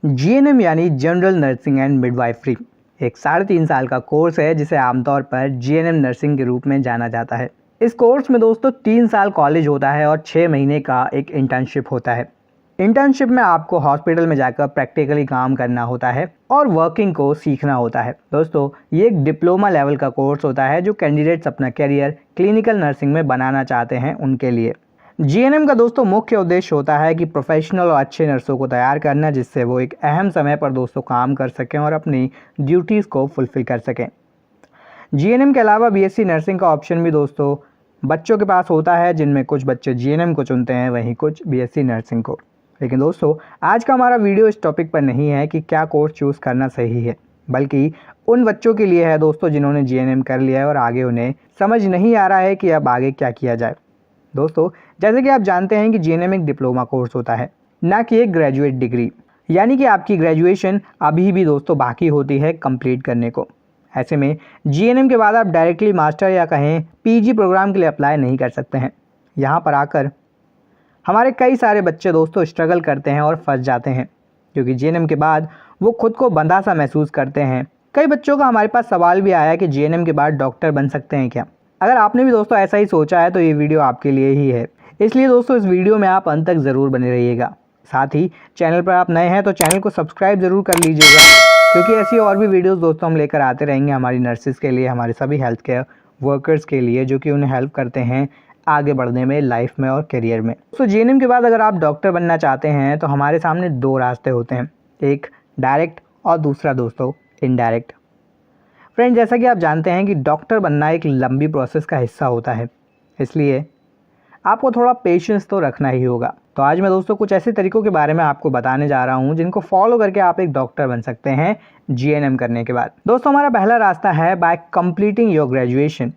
GNM यानी general nursing and midwifery एक 3.5 साल का कोर्स है जिसे आमतौर पर जीएनएम नर्सिंग के रूप में जाना जाता है। इस कोर्स में दोस्तों 3 साल कॉलेज होता है और 6 महीने का एक इंटर्नशिप होता है। इंटर्नशिप में आपको हॉस्पिटल में जाकर प्रैक्टिकली काम करना होता है और वर्किंग को सीखना होता है। दोस्तों ये एक डिप्लोमा लेवल का कोर्स होता है जो कैंडिडेट्स अपना करियर क्लिनिकल नर्सिंग में बनाना चाहते हैं उनके लिए। जीएनएम का दोस्तों मुख्य उद्देश्य होता है कि प्रोफेशनल और अच्छे नर्सों को तैयार करना, जिससे वो एक अहम समय पर दोस्तों काम कर सकें और अपनी ड्यूटीज़ को फुलफिल कर सकें। जीएनएम के अलावा बीएससी नर्सिंग का ऑप्शन भी दोस्तों बच्चों के पास होता है, जिनमें कुछ बच्चे जीएनएम को चुनते हैं वहीं कुछ बीएससी नर्सिंग को। लेकिन दोस्तों आज का हमारा वीडियो इस टॉपिक पर नहीं है कि क्या कोर्स चूज़ करना सही है, बल्कि उन बच्चों के लिए है दोस्तों जिन्होंने जीएनएम कर लिया है और आगे उन्हें समझ नहीं आ रहा है कि अब आगे क्या किया जाए। दोस्तों जैसे कि आप जानते हैं कि जीएनएम एक डिप्लोमा कोर्स होता है, ना कि एक ग्रेजुएट डिग्री, यानी कि आपकी ग्रेजुएशन अभी भी दोस्तों बाकी होती है कंप्लीट करने को। ऐसे में जीएनएम के बाद आप डायरेक्टली मास्टर या कहें पीजी प्रोग्राम के लिए अप्लाई नहीं कर सकते हैं। यहाँ पर आकर हमारे कई सारे बच्चे दोस्तों स्ट्रगल करते हैं और फंस जाते हैं, क्योंकि जीएनएम के बाद वो खुद को बंधा सा महसूस करते हैं। कई बच्चों का हमारे पास सवाल भी आया कि जीएनएम के बाद डॉक्टर बन सकते हैं क्या। अगर आपने भी दोस्तों ऐसा ही सोचा है तो ये वीडियो आपके लिए ही है, इसलिए दोस्तों इस वीडियो में आप अंत तक ज़रूर बने रहिएगा। साथ ही चैनल पर आप नए हैं तो चैनल को सब्सक्राइब ज़रूर कर लीजिएगा, क्योंकि ऐसी और भी वीडियोस दोस्तों हम लेकर आते रहेंगे हमारी नर्सिस के लिए, हमारे सभी हेल्थ केयर वर्कर्स के लिए, जो कि उन्हें हेल्प करते हैं आगे बढ़ने में, लाइफ में और करियर में। तो जीएनएम के बाद अगर आप डॉक्टर बनना चाहते हैं तो हमारे सामने 2 रास्ते होते हैं, एक डायरेक्ट और दूसरा दोस्तों इनडायरेक्ट। फ्रेंड जैसा कि आप जानते हैं कि डॉक्टर बनना एक लंबी प्रोसेस का हिस्सा होता है, इसलिए आपको थोड़ा पेशेंस तो रखना ही होगा। तो आज मैं दोस्तों कुछ ऐसे तरीकों के बारे में आपको बताने जा रहा हूं जिनको फॉलो करके आप एक डॉक्टर बन सकते हैं जीएनएम करने के बाद। दोस्तों हमारा पहला रास्ता है बाय कंप्लीटिंग योर ग्रेजुएशन।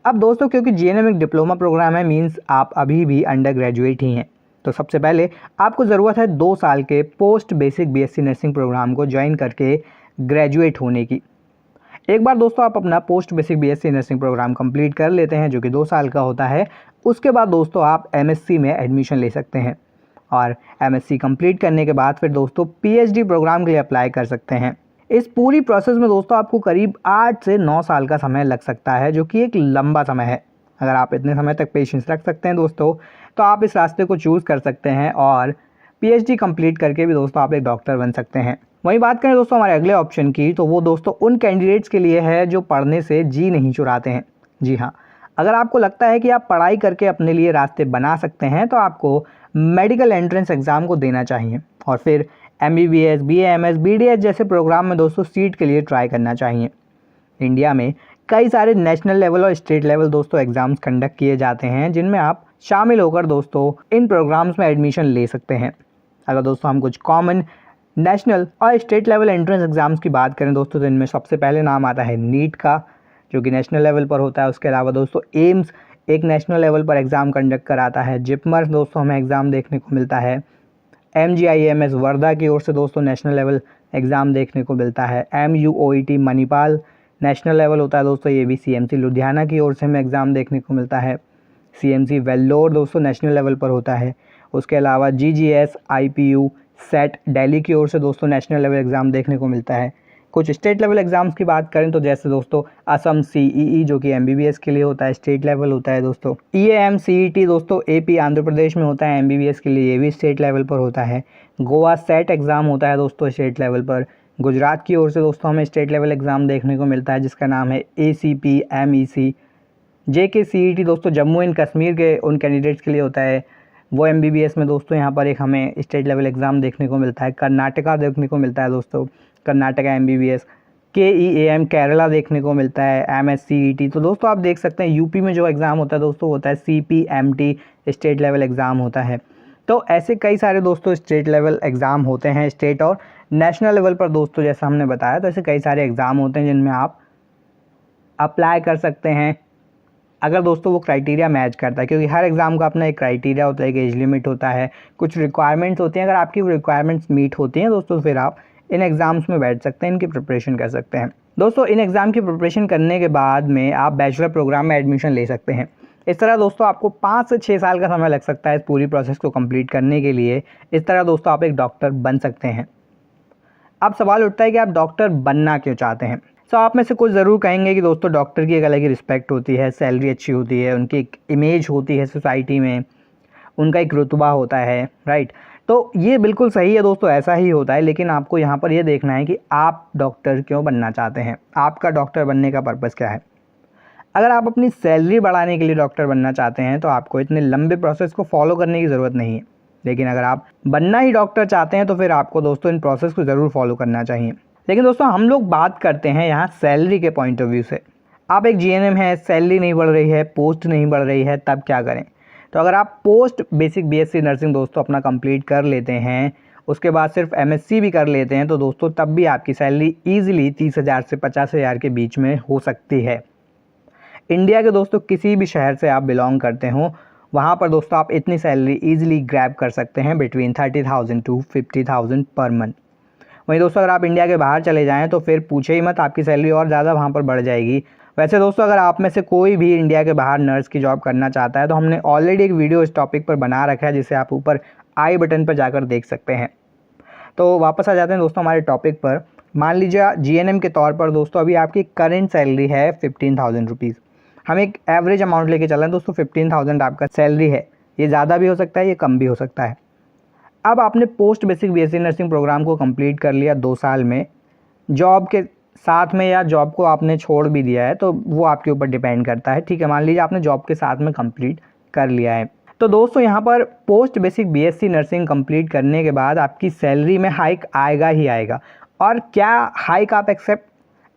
अब दोस्तों क्योंकि जीएनएम एक डिप्लोमा प्रोग्राम है, मीन्स आप अभी भी अंडर ग्रेजुएट ही हैं, तो सबसे पहले आपको ज़रूरत है 2 साल के post basic BSc nursing programme को ज्वाइन करके ग्रेजुएट होने की। एक बार दोस्तों आप अपना post basic BSc nursing programme complete कर लेते हैं, जो कि 2 साल का होता है, उसके बाद दोस्तों आप एमएससी में एडमिशन ले सकते हैं और एमएससी कंप्लीट करने के बाद फिर दोस्तों पीएचडी प्रोग्राम के लिए अप्लाई कर सकते हैं। इस पूरी प्रोसेस में दोस्तों आपको करीब 8 से 9 साल का समय लग सकता है, जो कि एक लंबा समय है। अगर आप इतने समय तक पेशेंस रख सकते हैं दोस्तों तो आप इस रास्ते को चूज़ कर सकते हैं और पीएचडी कंप्लीट करके भी दोस्तों आप एक डॉक्टर बन सकते हैं। वहीं बात करें दोस्तों हमारे अगले ऑप्शन की, तो वो दोस्तों उन कैंडिडेट्स के लिए है जो पढ़ने से जी नहीं चुराते हैं। जी हाँ, अगर आपको लगता है कि आप पढ़ाई करके अपने लिए रास्ते बना सकते हैं तो आपको मेडिकल एंट्रेंस एग्ज़ाम को देना चाहिए और फिर एमबीबीएस, बीएएमएस, बीडीएस जैसे प्रोग्राम में दोस्तों सीट के लिए ट्राई करना चाहिए। इंडिया में कई सारे नेशनल लेवल और स्टेट लेवल दोस्तों एग्ज़ाम्स कंडक्ट किए जाते हैं, जिनमें आप शामिल होकर दोस्तों इन प्रोग्राम्स में एडमिशन ले सकते हैं। अगर दोस्तों हम कुछ कॉमन नेशनल और स्टेट लेवल एंट्रेंस एग्ज़ाम्स की बात करें दोस्तों तो इनमें सबसे पहले नाम आता है नीट का, जो कि नेशनल लेवल पर होता है। उसके अलावा दोस्तों एम्स एक नेशनल लेवल पर एग्ज़ाम कंडक्ट कराता है। जिपमर दोस्तों हमें एग्ज़ाम देखने को मिलता है। MGIMS वर्धा की ओर से दोस्तों नेशनल लेवल एग्ज़ाम देखने को मिलता है। MUOET मणिपाल नेशनल लेवल होता है दोस्तों, ये भी CMC लुधियाना की ओर से हमें एग्ज़ाम देखने को मिलता है। CMC वेल्लोर दोस्तों नेशनल लेवल पर होता है। उसके अलावा GGS IPU सेट दिल्ली की ओर से दोस्तों नेशनल लेवल एग्ज़ाम देखने को मिलता है। कुछ स्टेट लेवल एग्ज़ाम्स की बात करें तो जैसे दोस्तों असम CEE जो कि MBBS के लिए होता है, स्टेट लेवल होता है दोस्तों। EAM CET दोस्तों AP आंध्र प्रदेश में होता है, MBBS के लिए ये भी स्टेट लेवल पर होता है। गोवा सेट एग्ज़ाम होता है दोस्तों स्टेट लेवल पर। गुजरात की ओर से दोस्तों हमें स्टेट लेवल एग्ज़ाम देखने को मिलता है जिसका नाम है ACP MEC। JK CET दोस्तों जम्मू एंड कश्मीर के उन कैंडिडेट्स के लिए होता है, वो MBBS में दोस्तों यहाँ पर एक हमें स्टेट लेवल एग्ज़ाम देखने को मिलता है। कर्नाटका देखने को मिलता है दोस्तों, कर्नाटका MBBS। KEAM केरला देखने को मिलता है। MSCET तो दोस्तों आप देख सकते हैं यूपी में जो एग्ज़ाम होता है दोस्तों होता है CPMT स्टेट लेवल एग्ज़ाम होता है। तो ऐसे कई सारे दोस्तों स्टेट लेवल एग्ज़ाम होते हैं, स्टेट और नेशनल लेवल पर दोस्तों जैसा हमने बताया। तो ऐसे कई सारे एग्ज़ाम होते हैं जिनमें आप अप्लाई कर सकते हैं अगर दोस्तों वो क्राइटेरिया मैच करता है, क्योंकि हर एग्ज़ाम का अपना एक क्राइटेरिया होता है, एक एज लिमिट होता है, कुछ रिक्वायरमेंट्स होती हैं। अगर आपकी रिक्वायरमेंट्स मीट होती हैं दोस्तों फिर आप इन एग्ज़ाम्स में बैठ सकते हैं, इनकी प्रिपरेशन कर सकते हैं। दोस्तों इन एग्ज़ाम की प्रिपरेशन करने के बाद में आप बैचलर प्रोग्राम में एडमिशन ले सकते हैं। इस तरह दोस्तों आपको 5 से 6 साल का समय लग सकता है इस पूरी प्रोसेस को कंप्लीट करने के लिए। इस तरह दोस्तों आप एक डॉक्टर बन सकते हैं। अब सवाल उठता है कि आप डॉक्टर बनना क्यों चाहते हैं। तो आप में से कुछ ज़रूर कहेंगे कि दोस्तों डॉक्टर की एक अलग ही रिस्पेक्ट होती है, सैलरी अच्छी होती है, उनकी एक इमेज होती है सोसाइटी में, उनका एक रुतबा होता है, राइट। तो ये बिल्कुल सही है दोस्तों, ऐसा ही होता है। लेकिन आपको यहाँ पर ये देखना है कि आप डॉक्टर क्यों बनना चाहते हैं, आपका डॉक्टर बनने का पर्पज़ क्या है। अगर आप अपनी सैलरी बढ़ाने के लिए डॉक्टर बनना चाहते हैं तो आपको इतने लंबे प्रोसेस को फॉलो करने की ज़रूरत नहीं है। लेकिन अगर आप बनना ही डॉक्टर चाहते हैं तो फिर आपको दोस्तों इन प्रोसेस को ज़रूर फॉलो करना चाहिए। लेकिन दोस्तों हम लोग बात करते हैं यहाँ सैलरी के पॉइंट ऑफ व्यू से। आप एक जीएनएम है, सैलरी नहीं बढ़ रही है, पोस्ट नहीं बढ़ रही है, तब क्या करें। तो अगर आप पोस्ट बेसिक बीएससी नर्सिंग दोस्तों अपना कंप्लीट कर लेते हैं, उसके बाद सिर्फ एमएससी भी कर लेते हैं, तो दोस्तों तब भी आपकी सैलरी ईजिली 30,000 से 50,000 के बीच में हो सकती है। इंडिया के दोस्तों किसी भी शहर से आप बिलोंग करते हो, वहाँ पर दोस्तों आप इतनी सैलरी ईजिली ग्रैब कर सकते हैं, बिटवीन 30,000 टू 50,000 पर मंथ। वहीं दोस्तों अगर आप इंडिया के बाहर चले जाएं तो फिर पूछे ही मत, आपकी सैलरी और ज़्यादा वहाँ पर बढ़ जाएगी। वैसे दोस्तों अगर आप में से कोई भी इंडिया के बाहर नर्स की जॉब करना चाहता है तो हमने ऑलरेडी एक वीडियो इस टॉपिक पर बना रखा है, जिसे आप ऊपर आई बटन पर जाकर देख सकते हैं। तो वापस आ जाते हैं दोस्तों हमारे टॉपिक पर। मान लीजिए जीएनएम के तौर पर दोस्तों अभी आपकी करेंट सैलरी है 15,000 रुपीज़। हम एक एवरेज अमाउंट लेके चल रहे हैं दोस्तों, 15,000 आपका सैलरी है। ये ज़्यादा भी हो सकता है, ये कम भी हो सकता है। अब आपने post basic BSc nursing programme को कंप्लीट कर लिया 2 साल में, जॉब के साथ में या जॉब को आपने छोड़ भी दिया है, तो वो आपके ऊपर डिपेंड करता है। ठीक है, मान लीजिए आपने जॉब के साथ में कंप्लीट कर लिया है, तो दोस्तों यहाँ पर post basic BSc nursing complete करने के बाद आपकी सैलरी में हाइक आएगा ही आएगा। और क्या हाइक आप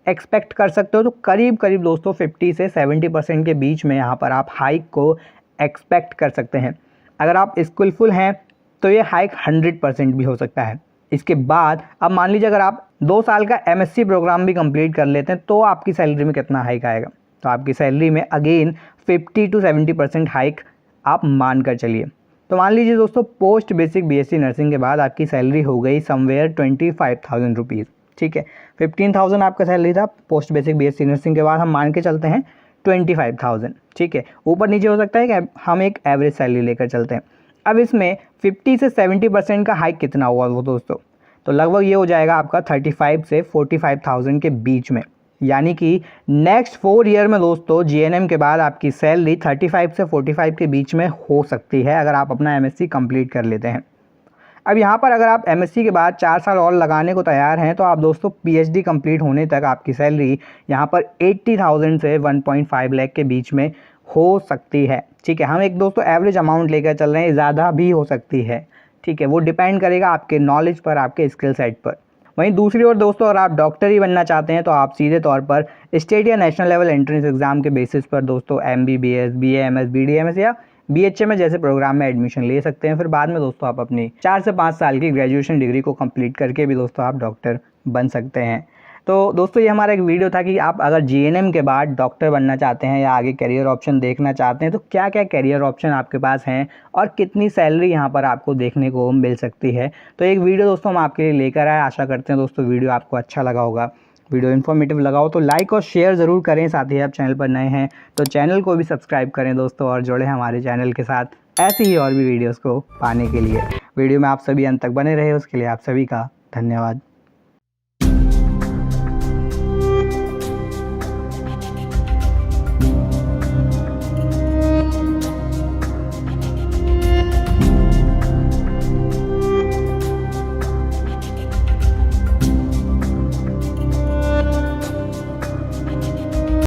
एक्सपेक्ट कर सकते हो, तो करीब करीब दोस्तों 50 से 70% के बीच में यहाँ पर आप हाइक को एक्सपेक्ट कर सकते हैं। अगर आप स्किलफुल हैं तो ये हाइक 100% भी हो सकता है। इसके बाद अब मान लीजिए अगर आप 2 साल का एमएससी प्रोग्राम भी कंप्लीट कर लेते हैं तो आपकी सैलरी में कितना हाइक आएगा। तो आपकी सैलरी में अगेन 50 टू 70% हाइक आप मान कर चलिए। तो मान लीजिए दोस्तों पोस्ट बेसिक बीएससी नर्सिंग के बाद आपकी सैलरी हो गई समवेयर 25,000 रुपीज़। ठीक है, 15,000 आपका सैलरी था, पोस्ट बेसिक बीएससी नर्सिंग के बाद हम मान के चलते हैं 25,000। ठीक है, ऊपर नीचे हो सकता है कि हम एक एवरेज सैलरी लेकर चलते हैं। अब इसमें 50 से 70% का हाइक कितना हुआ वो दोस्तों, तो लगभग ये हो जाएगा आपका 35 से 45,000 के बीच में। यानी कि नेक्स्ट 4 ईयर में दोस्तों जीएनएम के बाद आपकी सैलरी 35 से 45 के बीच में हो सकती है, अगर आप अपना एमएससी कंप्लीट कर लेते हैं। अब यहाँ पर अगर आप एमएससी के बाद 4 साल और लगाने को तैयार हैं तो आप दोस्तों पीएचडी कंप्लीट होने तक आपकी सैलरी यहाँ पर 80,000 से 1.5 लाख के बीच में हो सकती है। ठीक है, हम एक दोस्तों एवरेज अमाउंट लेकर चल रहे हैं, ज़्यादा भी हो सकती है। ठीक है, वो डिपेंड करेगा आपके नॉलेज पर, आपके स्किल सेट पर। वहीं दूसरी ओर दोस्तों अगर आप डॉक्टर ही बनना चाहते हैं तो आप सीधे तौर पर स्टेट या नेशनल लेवल एंट्रेंस एग्जाम के बेसिस पर दोस्तों एमबीबीएस, बीएएमएस, बीडीएमएस या बीएचएमएस जैसे प्रोग्राम में एडमिशन ले सकते हैं। फिर बाद में दोस्तों आप अपनी 4 से 5 साल की ग्रेजुएशन डिग्री को कंप्लीट करके भी दोस्तों आप डॉक्टर बन सकते हैं। तो दोस्तों ये हमारा एक वीडियो था कि आप अगर जीएनएम के बाद डॉक्टर बनना चाहते हैं या आगे करियर ऑप्शन देखना चाहते हैं तो क्या क्या करियर ऑप्शन आपके पास हैं और कितनी सैलरी यहाँ पर आपको देखने को मिल सकती है। तो एक वीडियो दोस्तों हम आपके लिए लेकर आए। आशा करते हैं दोस्तों वीडियो आपको अच्छा लगा होगा। वीडियो इन्फॉर्मेटिव लगा हो तो लाइक और शेयर ज़रूर करें। साथ ही आप चैनल पर नए हैं तो चैनल को भी सब्सक्राइब करें दोस्तों और जुड़े हमारे चैनल के साथ ऐसी ही और भी वीडियोज़ को पाने के लिए। वीडियो में आप सभी अंत तक बने रहे, उसके लिए आप सभी का धन्यवाद।